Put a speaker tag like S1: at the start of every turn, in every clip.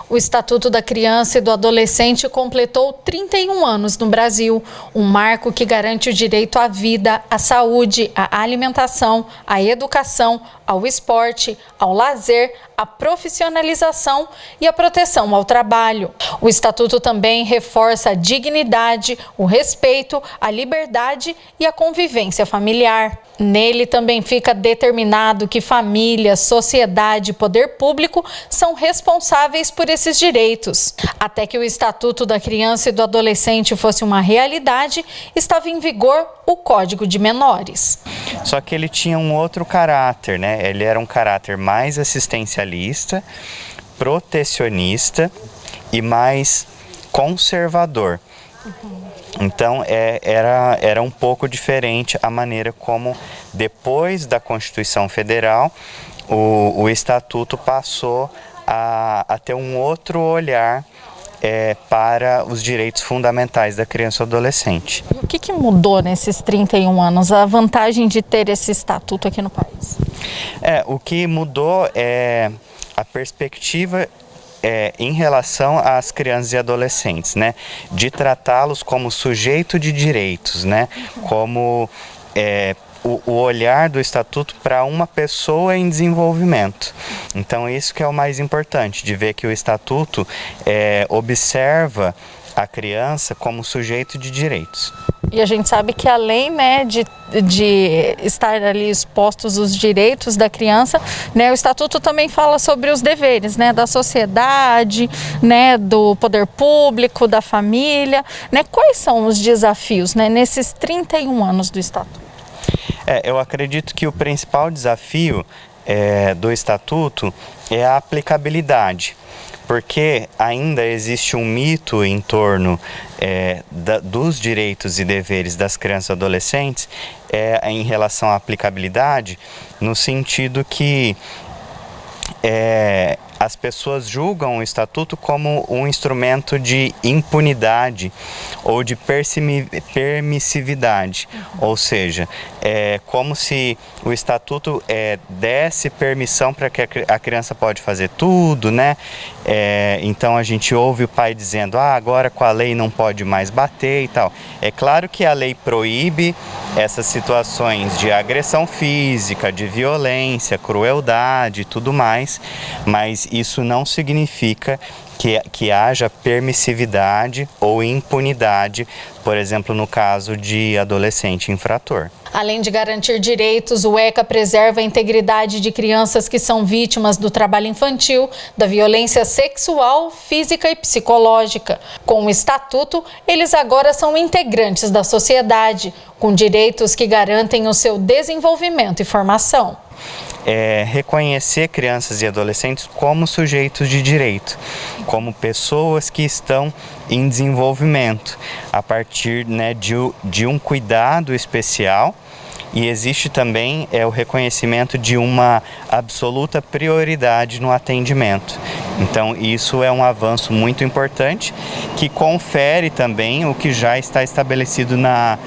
S1: O Estatuto da Criança e do Adolescente completou 31 anos no Brasil, um marco que garante o direito à vida, à saúde, à alimentação, à educação, ao esporte, ao lazer, à profissionalização e à proteção ao trabalho. O Estatuto também reforça a dignidade, o respeito, a liberdade e a convivência familiar. Nele também fica determinado que família, sociedade e poder público são responsáveis por esses direitos. Até que o Estatuto da Criança e do Adolescente fosse uma realidade, estava em vigor o Código de Menores.
S2: Só que ele tinha um outro caráter, né? Ele era um caráter mais assistencialista, protecionista e mais conservador. Então era um pouco diferente a maneira como, depois da Constituição Federal, o Estatuto passou a ter um outro olhar para os direitos fundamentais da criança e do adolescente.
S1: O que mudou nesses 31 anos, a vantagem de ter esse estatuto aqui no país?
S2: O que mudou é a perspectiva em relação às crianças e adolescentes, né? De tratá-los como sujeito de direitos, né? Como o olhar do Estatuto para uma pessoa em desenvolvimento. Então isso que é o mais importante, de ver que o Estatuto observa a criança como sujeito de direitos.
S1: E a gente sabe que além, né, de estar ali expostos os direitos da criança, né, o Estatuto também fala sobre os deveres, né, da sociedade, né, do poder público, da família, né? Quais são os desafios, né, nesses 31 anos do Estatuto?
S2: Eu acredito que o principal desafio do Estatuto é a aplicabilidade, porque ainda existe um mito em torno dos direitos e deveres das crianças e adolescentes em relação à aplicabilidade, no sentido que as pessoas julgam o Estatuto como um instrumento de impunidade ou de permissividade, ou seja, como se o Estatuto desse permissão para que a criança pode fazer tudo, né? Então a gente ouve o pai dizendo, agora com a lei não pode mais bater e tal. É claro que a lei proíbe essas situações de agressão física, de violência, crueldade e tudo mais, mas isso não significa que haja permissividade ou impunidade, por exemplo, no caso de adolescente infrator.
S1: Além de garantir direitos, o ECA preserva a integridade de crianças que são vítimas do trabalho infantil, da violência sexual, física e psicológica. Com o Estatuto, eles agora são integrantes da sociedade, com direitos que garantem o seu desenvolvimento e formação.
S2: Reconhecer crianças e adolescentes como sujeitos de direito, como pessoas que estão em desenvolvimento, a partir, né, de um cuidado especial. E existe também o reconhecimento de uma absoluta prioridade no atendimento. Então isso é um avanço muito importante que confere também o que já está estabelecido na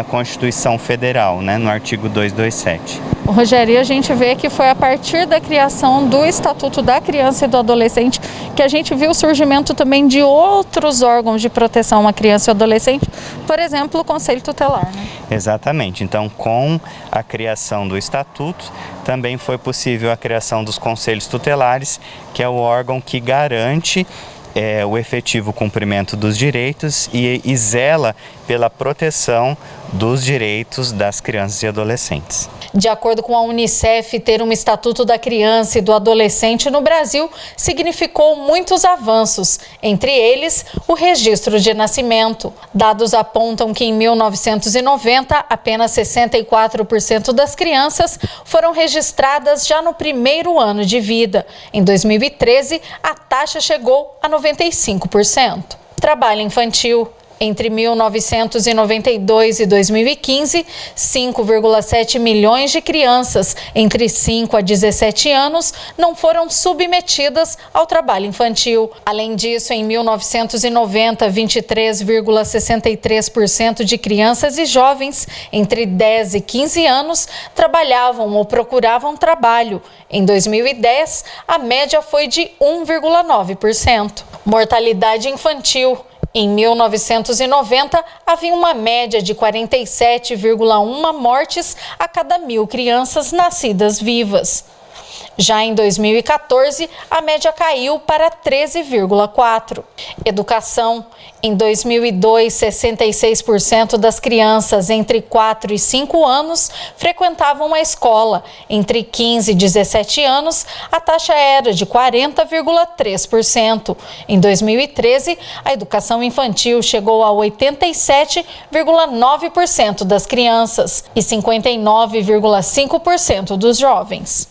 S2: Constituição Federal, né, no artigo 227.
S1: Rogério, a gente vê que foi a partir da criação do Estatuto da Criança e do Adolescente que a gente viu o surgimento também de outros órgãos de proteção à criança e ao adolescente, por exemplo, o Conselho Tutelar, né?
S2: Exatamente. Então, com a criação do Estatuto, também foi possível a criação dos Conselhos Tutelares, que é o órgão que garante o efetivo cumprimento dos direitos e zela pela proteção dos direitos das crianças e adolescentes.
S1: De acordo com a Unicef, ter um Estatuto da Criança e do Adolescente no Brasil significou muitos avanços, entre eles o registro de nascimento. Dados apontam que em 1990, apenas 64% das crianças foram registradas já no primeiro ano de vida. Em 2013, a taxa chegou a 95%. Trabalho infantil, Entre 1992 e 2015, 5,7 milhões de crianças entre 5 a 17 anos não foram submetidas ao trabalho infantil. Além disso, em 1990, 23,63% de crianças e jovens entre 10 e 15 anos trabalhavam ou procuravam trabalho. Em 2010, a média foi de 1,9%. Mortalidade infantil. Em 1990, havia uma média de 47,1 mortes a cada 1.000 crianças nascidas vivas. Já em 2014, a média caiu para 13,4. Educação. Em 2002, 66% das crianças entre 4 e 5 anos frequentavam a escola. Entre 15 e 17 anos, a taxa era de 40,3%. Em 2013, a educação infantil chegou a 87,9% das crianças e 59,5% dos jovens.